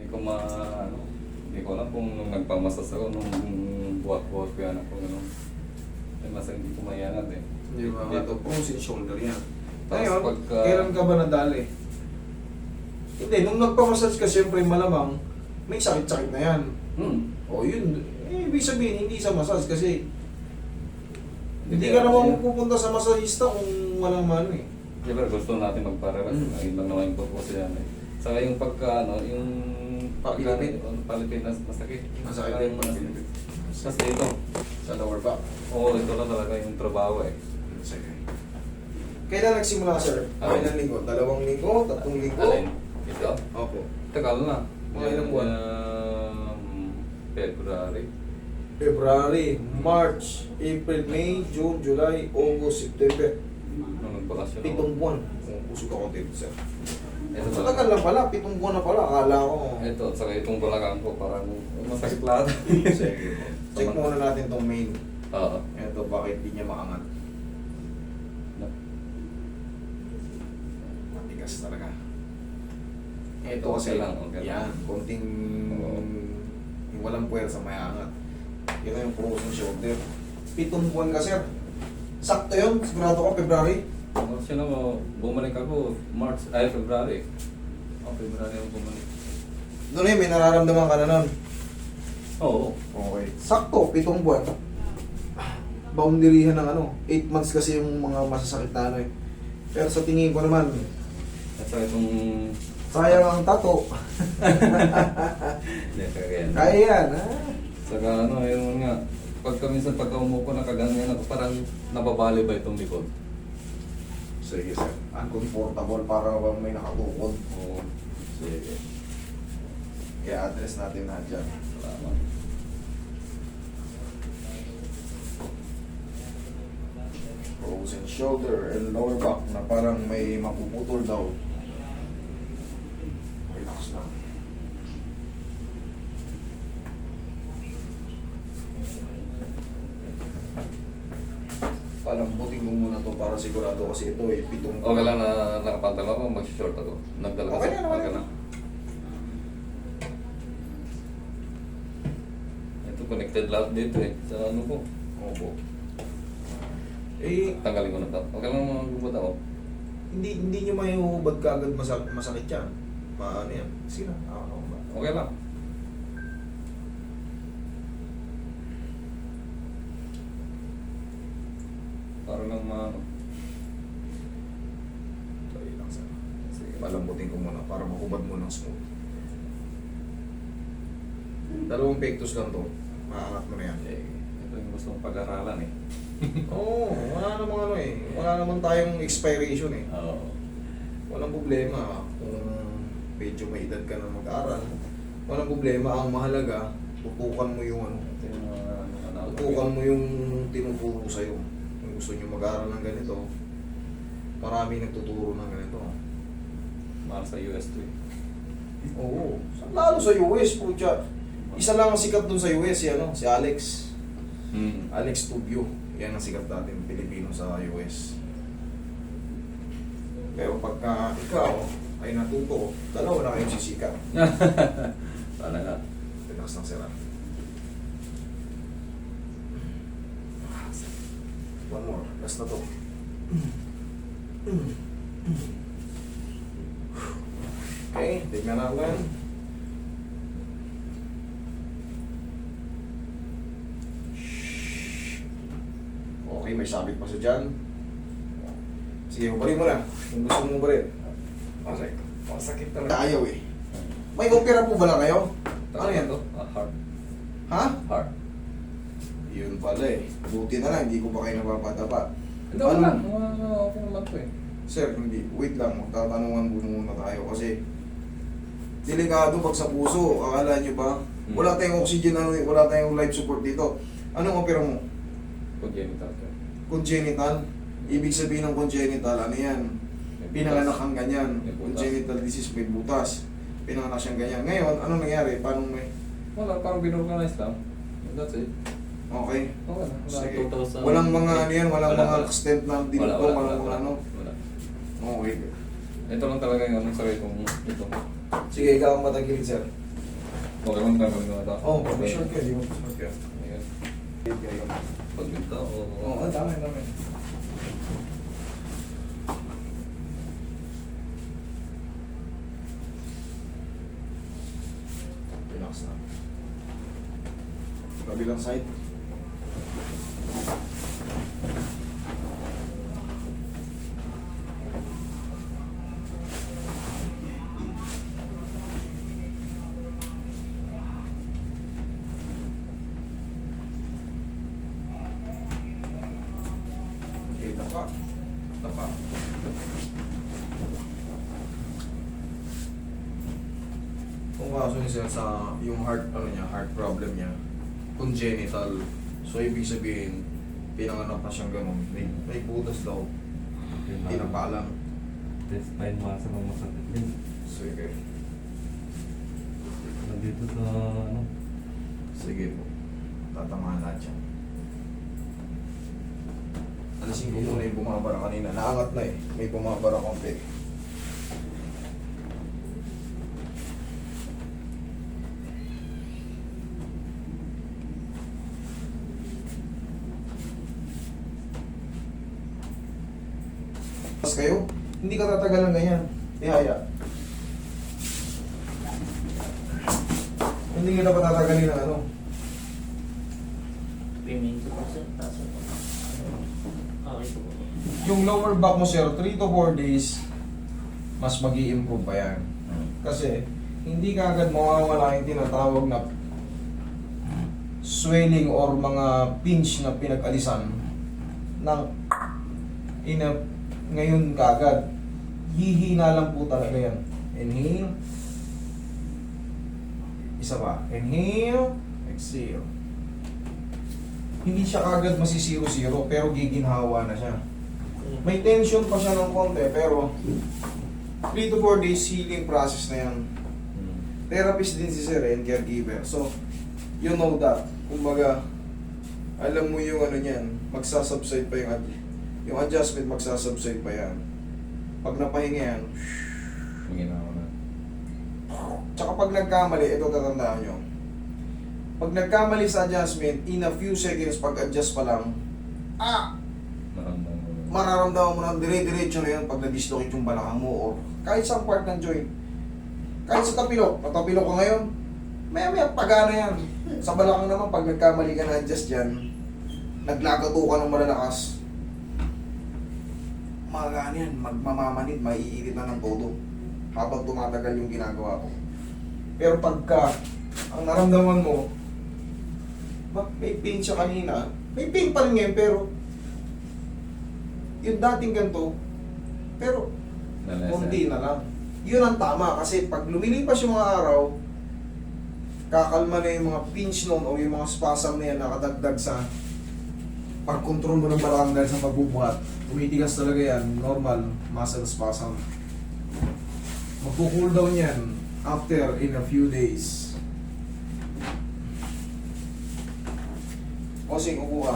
Hindi ko ano, hindi ko alam kung nung nagpamasas ako, nung buhat-buhat ko yan ako, ano. Ay, mas hindi ko mayangat eh. Hindi ba? Ito, frozen shoulder yan. Tapos Ngayon, pagka- kailan ka ba nadali? Hindi, nung nagpamassage ka, siyempre malamang, may sakit-sakit na yan. O yun, ibig sabihin, hindi sa massage kasi hindi ka naman pupunta sa massagista kung walang mano eh. Siyempre gusto natin magparelax, ayun lang naman yung purpose yan eh. Saka yung pagka, ano, yung Palipin. palipin na masakit. Masakit Saka yung palipin. Tapos dito, Sa lower back. oo, ito lang talaga yung trabaho eh. Sige. Kailan nagsimula, sir? Kailan linggo? 2 linggo? 3 linggo? Alin? Ito? Opo. Tagal na. Mga ilang buwan? February. February, March, April, May, June, July, August, September. Nung nagpakasyon ako. 7 buwan. Usog ako dito, sir. Ito Sa talaga. tagal lang pala, 7 buwan na pala. Akala ko. Ito, saka itong balakang ko parang masakit lahat. Sige. Check muna natin tong main. Oo. Ito, bakit di niya maangat? Matigas talaga. Ito kasi Okay lang, okay lang. yan, konting yung walang puwersa may angat. Ito yung frozen shoulder. 7 buwan ka, sir. Sakto yun, sigurado ka, February. Kasi bumalik ako February. February ako bumalik. Doon may nararamdaman ka na nun. Oo. Okay. Sakto, 7 buwan. Boundaryhan ng 8 months kasi yung mga masasakit na eh. Pero sa tingin ko naman, At saka itong... sayang ang tato. Hindi, kaya Kaya yan, ha? Saka yun nga, minsan pagka umupo nakaganyan ako, parang nababali ba itong likod? Sige, sir. Uncomfortable para bang may nakatukod. Oo. Sige. I-address natin na dyan. Salamat. Frozen shoulder and lower back na parang may mapuputol daw. Relax lang. Palambutin mo muna to para sigurado kasi ito 7 Okay lang na nakapantal ako, mag-short ako. Nagdala Okay na naman. Okay na. Ito connected lahat dito eh. Sa ano ko. Opo. Tanggalin ko na to. Okay lang mga gubot ako. Hindi nyo may uhubad ka agad masakit yan. Paano yan? Sila. Okay lang. Para lang Sorry lang sir. Sige. Palambutin ko muna para mahubad mo ng smooth. 2 pectus lang to. Maangat mo na yan. Eh, ito yung gusto kong pag-aralan eh. Oo, wala namang wala naman tayong expiration eh. Oo. Walang problema kung medyo may edad ka na mag-aral. Walang problema, ang mahalaga, tutukan mo yung Ito yung mga tutukan mo yung tinuturo sa'yo. Kung gusto nyo mag-aral ng ganito, marami nagtuturo ng ganito. mahal sa US to eh. Oo, lalo sa US, putya. Isa lang ang sikat dun sa US, si Alex. Alex Tubio. Yan ang sikat natin, Pilipino sa US. Pero pagka ikaw ay natuto, dalawa na kayong sisikat. Sana nga. Relax lang sila. One more. Last na to. Okay, tignan natin. Okay, may sabit pa siya dyan. Sige, ubalin mo na. Kung gusto mo ubalin. Okay. Masakit talaga. Ayaw eh. May opera po ba na kayo? Ano yan? to? Heart. Ha? Heart. Yun pala eh. Buti na lang, hindi ko pa kayo napapadapa. Ito okay lang. Okay naman to eh. Sir, hindi. Wait lang, magtatanungan muna tayo kasi delikado pag sa puso. Akala nyo ba? Wala tayong oxygen, wala tayong life support dito. Anong opera mo? Congenital to. Congenital. Ibig sabihin ng congenital, ano yan? Pinanganak kang ganyan. May butas. Congenital disease, may butas. Pinanganak siyang ganyan. Ngayon, anong nangyari? Paano may... Wala, parang binorganize lang. That's it. Okay. Okay na. Sige. 2,000. Walang mga ano yan, walang Wala, mga wala. stent na dito, walang mga ano. Wala. Okay. Ito lang talaga yung anong sakit kong ito. Sige, ikaw ang matagilid, sir. Okay lang tayo na ito. Oo, short ka, di mo short ka. Ayan. Ayun. Pagbinta o... Oo, ang dami, ang dami. Relax na. Kabilang side. Okay, tapa. Tapa. Kung kaso niya sir sa yung heart heart problem niya, congenital. So ibig sabihin, pinanganak pa siyang ganun. May butas daw. Hindi na pa alam. Spine muscle ang masakit din. Sige. Nandito sa ano, Sige po. Tatamaan lahat yan. Alisin ko muna yung bumabara kanina. Naangat na eh. May bumabara konti. Pas kayo, hindi ka tatagal ng ganyan. Ihaya. Hindi kita patatagalin ng ano. Piminto po sir, taso po. Okay po. Yung lower back mo sir, 3 to 4 days, mas mag improve pa yan. Kasi, hindi ka agad mawawala yung tinatawag na swelling or mga pinch na pinag-alisan ng ngayon kaagad. Hihina lang po talaga yan. Inhale. Isa pa. Inhale. Exhale. Hindi siya kaagad masisiro-siro pero giginhawa na siya. May tension pa siya ng konti pero 3 to 4 days healing process na yan. Therapist din si Sir and caregiver. So, you know that. Kumbaga, alam mo yung ano niyan, magsasubside pa yung adjustment magsasubside pa yan. Pag napahinga yan, Hingin ako na. tsaka pag nagkamali, ito tatandaan nyo. Pag nagkamali sa adjustment, in a few seconds, pag-adjust pa lang, Naramdaman ko na. mararamdaman mo na dire-diretso na yun pag na-dislocate yung balakang mo or kahit sa part ng joint. Kahit sa tapilok, patapilok ka ngayon, maya-maya pagana yan. Sa balakang naman, pag nagkamali ka na adjust dyan, naglagato ka ng malalakas, magana yan, magmamamanid, maiinit na ng todo habang tumatagal yung ginagawa ko. Pero pagka ang naramdaman mo, may pain siya kanina, may pain pa rin ngayon, pero yung dating ganito, pero Nalasa. konti na lang. Yun ang tama kasi pag lumilipas yung mga araw, kakalma na yung mga pinch noon o yung mga spasm na yan nakadagdag sa pag-control mo ng balakang dahil sa pagbubuhat. Tumitigas talaga yan, normal muscle spasm. Magpo-cool down yan after in a few days. Osing, upo ka.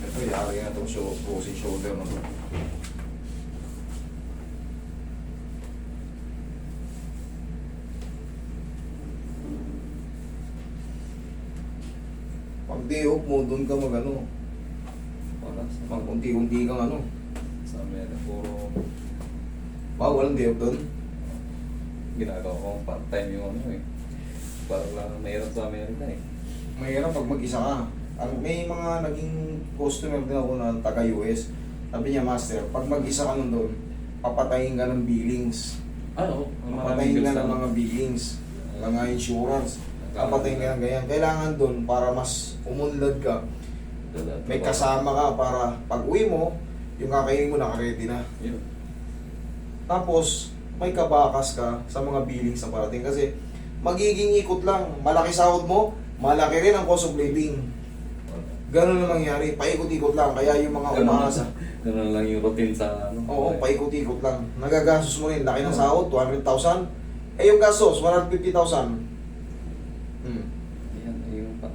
Ito, yari na itong frozen shoulder na ito. Pag day off mo, doon ka mag-ano. Wala. Pag unti-unti kang ano. Sa Amerika, puro Walang day off doon. ginagawa ko part-time yung ano eh. Parang lang mahirap sa Amerika eh. Mahirap pag mag-isa ka. May mga naging customer din ako na taga-US. Sabi niya, Master, pag mag-isa ka nun doon, papatayin ka ng billings. Oo. Papatayin ka ng mga billings. Mga insurance. Papatayin ka ng ganyan. Kailangan doon para mas umunlad ka. May kasama ka para pag uwi mo, yung kakainin mo naka-ready na. Yun. Tapos, may kabakas ka sa mga billings na parating. Kasi, magiging ikot lang. Malaki sahod mo, malaki rin ang cost of living. Ganun na mangyari. Paikot-ikot lang. Kaya yung mga umaasa. Ganun lang yung routine sa ano. Oo, paikot-ikot lang. Nagagastos mo rin. Laki ng sahod, 200,000. Eh, yung gastos, 150,000. Yan, yung pa.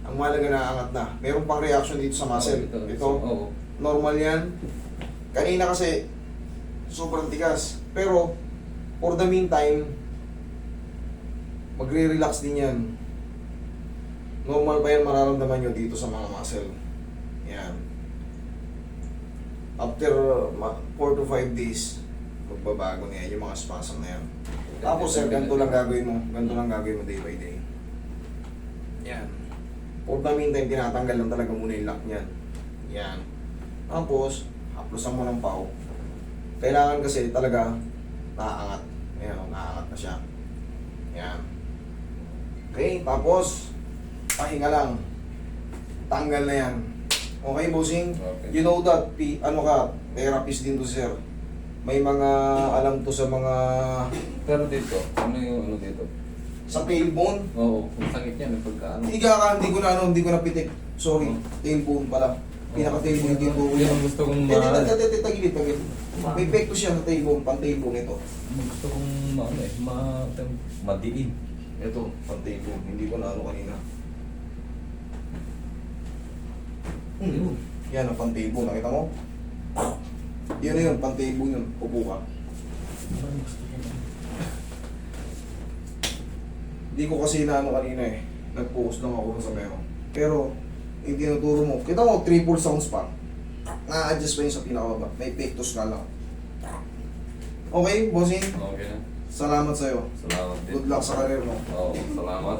Ang mahalaga na angat na. Meron pang reaction dito sa muscle. Ito, Oo. Normal yan. Kanina kasi, sobrang tigas. Pero, for the meantime, magre-relax din yan. Normal pa yan mararamdaman nyo dito sa mga muscle. Yan. After 4 to 5 days, magbabago na yan, yung mga spasm na yan. Tapos sir, ganito lang gagawin mo. Ganito lang gagawin mo day by day. Yan. For the meantime, tinatanggal lang talaga muna yung lock niyan. Yan. Tapos, haplosan mo ng pao. Kailangan kasi talaga naaangat. Ayan, naaangat na siya. Yan. Okay, tapos, pahinga lang. Tanggal na yan. Okay, bossing? Okay. You know that, therapist din to, sir. May mga alam to sa mga Pero dito, ano yung ano dito? sa tailbone. Oo, kung sakit yan, pagka ano. Higa ka, hindi ko na pitik. Sorry, tailbone pala. Pinaka-tailbone dito. Yan ang gusto kong Tagilid. May pekto siya sa tailbone, pan-tailbone ito. gusto kong ano eh, madiin. Ito, pan-tailbone. Hindi ko na ano kanina. Yan ang pan-tailbone, nakita mo? Yan na yun, pan-tailbone yun. Upo ka. Parang gusto ko na. Hindi ko kasi inaano kanina eh. Nag-focus lang ako sa meron. Pero, yung tinuturo mo, kita mo, triple sounds pa. Na-adjust pa yun sa pinakababa. May pectus nga lang. Okay, bossing. Okay na. Salamat sa'yo. Salamat din. Good luck sa career mo. Oo, salamat.